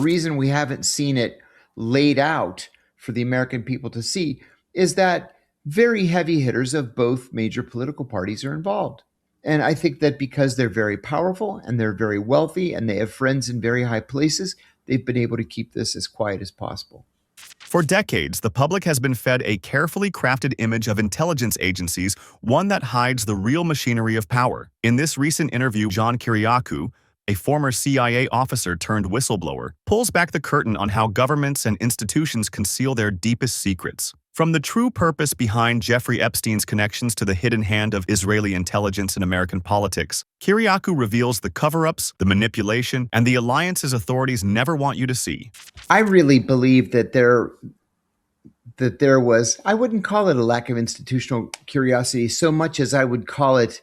The reason we haven't seen it laid out for the American people to see is that very heavy hitters of both major political parties are involved. And I think that because they're very powerful and they're very wealthy and they have friends in very high places, they've been able to keep this as quiet as possible. For decades, the public has been fed a carefully crafted image of intelligence agencies, one that hides the real machinery of power. In this recent interview, John Kiriakou, a former CIA officer turned whistleblower, pulls back the curtain on how governments and institutions conceal their deepest secrets. From the true purpose behind Jeffrey Epstein's connections to the hidden hand of Israeli intelligence in American politics, Kiriakou reveals the cover-ups, the manipulation, and the alliances authorities never want you to see. I really believe that there was, I wouldn't call it a lack of institutional curiosity so much as I would call it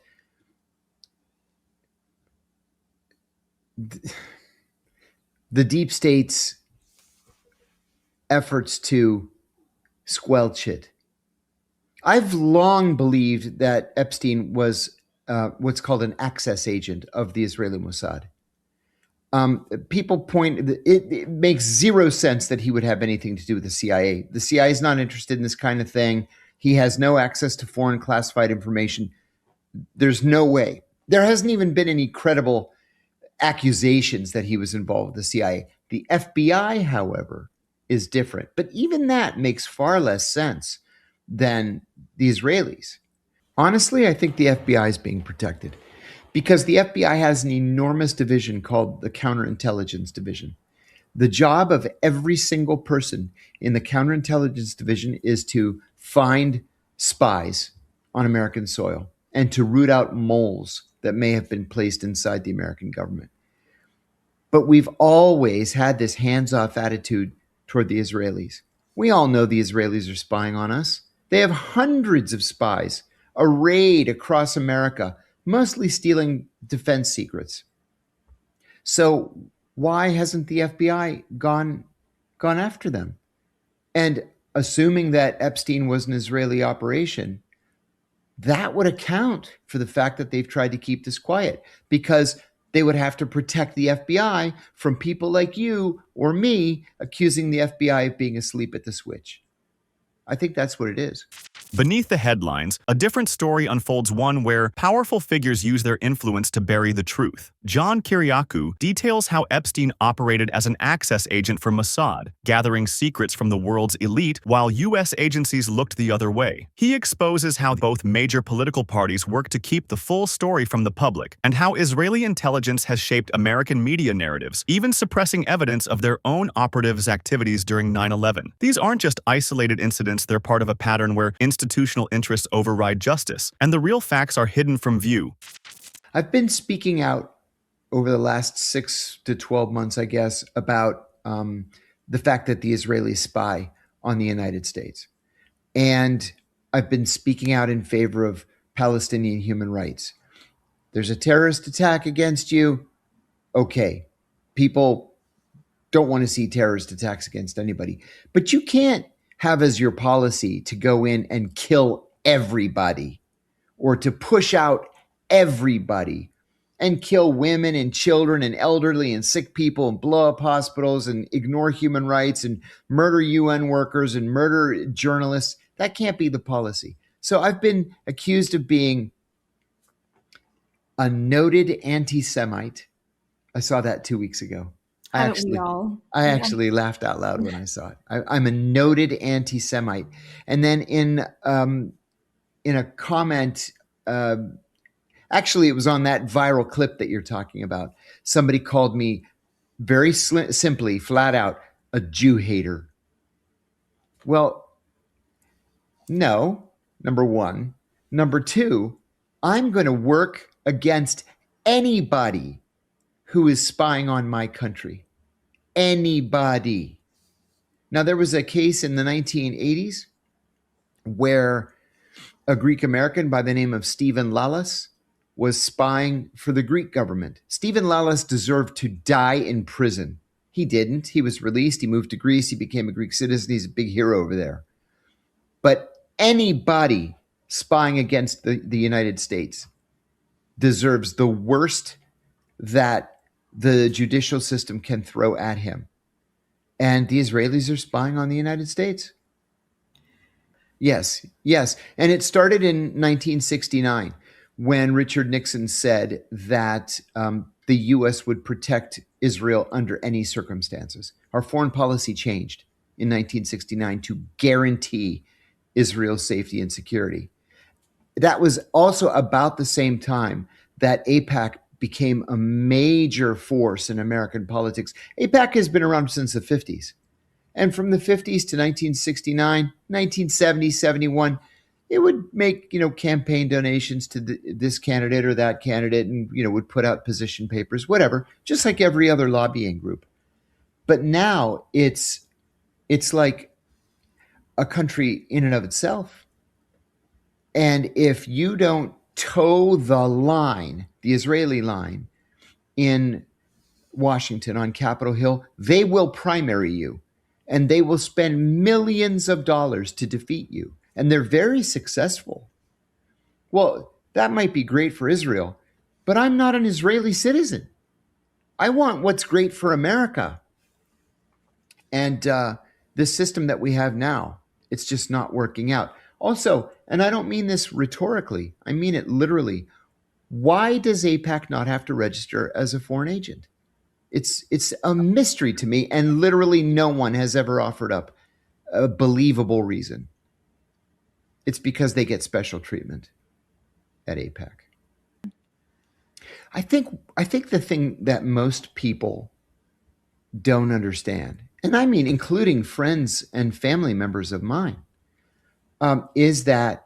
the deep state's efforts to squelch it. I've long believed that Epstein was what's called an access agent of the Israeli Mossad. People point, it makes zero sense that he would have anything to do with the CIA. The CIA is not interested in this kind of thing. He has no access to foreign classified information. There's no way. There hasn't even been any credible accusations that he was involved with the CIA. The FBI, however, is different. But even that makes far less sense than the Israelis. Honestly, I think the FBI is being protected because the FBI has an enormous division called the Counterintelligence Division. The job of every single person in the Counterintelligence Division is to find spies on American soil and to root out moles that may have been placed inside the American government. But we've always had this hands-off attitude toward the Israelis. We all know the Israelis are spying on us. They have hundreds of spies arrayed across America, mostly stealing defense secrets. So why hasn't the FBI gone after them? And assuming that Epstein was an Israeli operation, that would account for the fact that they've tried to keep this quiet, because they would have to protect the FBI from people like you or me accusing the FBI of being asleep at the switch. I think that's what it is. Beneath the headlines, a different story unfolds, one where powerful figures use their influence to bury the truth. John Kiriakou details how Epstein operated as an access agent for Mossad, gathering secrets from the world's elite while U.S. agencies looked the other way. He exposes how both major political parties work to keep the full story from the public, and how Israeli intelligence has shaped American media narratives, even suppressing evidence of their own operatives' activities during 9/11. These aren't just isolated incidents, they're part of a pattern where institutional interests override justice, and the real facts are hidden from view. I've been speaking out over the last 6 to 12 months, I guess, about the fact that the Israelis spy on the United States. And I've been speaking out in favor of Palestinian human rights. There's a terrorist attack against you. Okay, people don't want to see terrorist attacks against anybody. But you can't have as your policy to go in and kill everybody or to push out everybody and kill women and children and elderly and sick people and blow up hospitals and ignore human rights and murder UN workers and murder journalists. That can't be the policy. So I've been accused of being a noted anti-Semite. I saw that 2 weeks ago. I actually laughed out loud when I saw it. I'm a noted anti-Semite. And then in a comment, actually it was on that viral clip that you're talking about, somebody called me very simply, flat out, a Jew hater. Well, no, number one. Number two, I'm going to work against anybody who is spying on my country. Anybody. Now, there was a case in the 1980s where a Greek American by the name of Stephen Lallas was spying for the Greek government. Stephen Lallas deserved to die in prison. He didn't. He was released. He moved to Greece. He became a Greek citizen. He's a big hero over there. But anybody spying against the United States deserves the worst that the judicial system can throw at him. And the Israelis are spying on the United States. Yes, yes. And it started in 1969 when Richard Nixon said that the U.S. would protect Israel under any circumstances. Our foreign policy changed in 1969 to guarantee Israel's safety and security. That was also about the same time that AIPAC became a major force in American politics. AIPAC has been around since the 50s. And from the 50s to 1969, 1970, 71, it would make, campaign donations to this candidate or that candidate and, would put out position papers, whatever, just like every other lobbying group. But now it's like a country in and of itself. And if you don't toe the line, the Israeli line, in Washington on Capitol Hill, they will primary you and they will spend millions of dollars to defeat you. And they're very successful. Well, that might be great for Israel, but I'm not an Israeli citizen. I want what's great for America. And this system that we have now, it's just not working out. Also, and I don't mean this rhetorically, I mean it literally, why does AIPAC not have to register as a foreign agent? It's a mystery to me, and literally no one has ever offered up a believable reason. It's because they get special treatment at AIPAC. I think the thing that most people don't understand, and I mean including friends and family members of mine, is that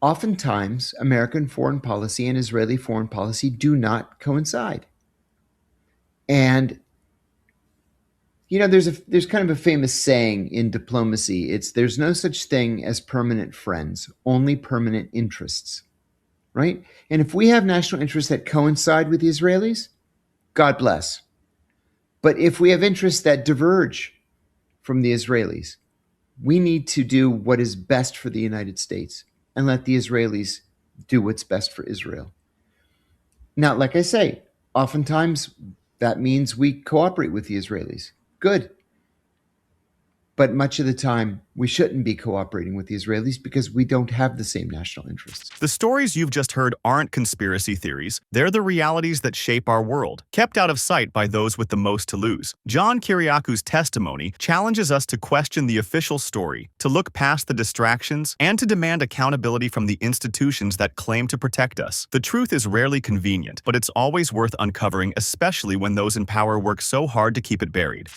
oftentimes American foreign policy and Israeli foreign policy do not coincide. And there's kind of a famous saying in diplomacy. It's there's no such thing as permanent friends, only permanent interests, right? And if we have national interests that coincide with the Israelis, God bless. But if we have interests that diverge from the Israelis, we need to do what is best for the United States and let the Israelis do what's best for Israel. Now, like I say, oftentimes that means we cooperate with the Israelis. Good. But much of the time, we shouldn't be cooperating with the Israelis because we don't have the same national interests. The stories you've just heard aren't conspiracy theories. They're the realities that shape our world, kept out of sight by those with the most to lose. John Kiriakou's testimony challenges us to question the official story, to look past the distractions, and to demand accountability from the institutions that claim to protect us. The truth is rarely convenient, but it's always worth uncovering, especially when those in power work so hard to keep it buried.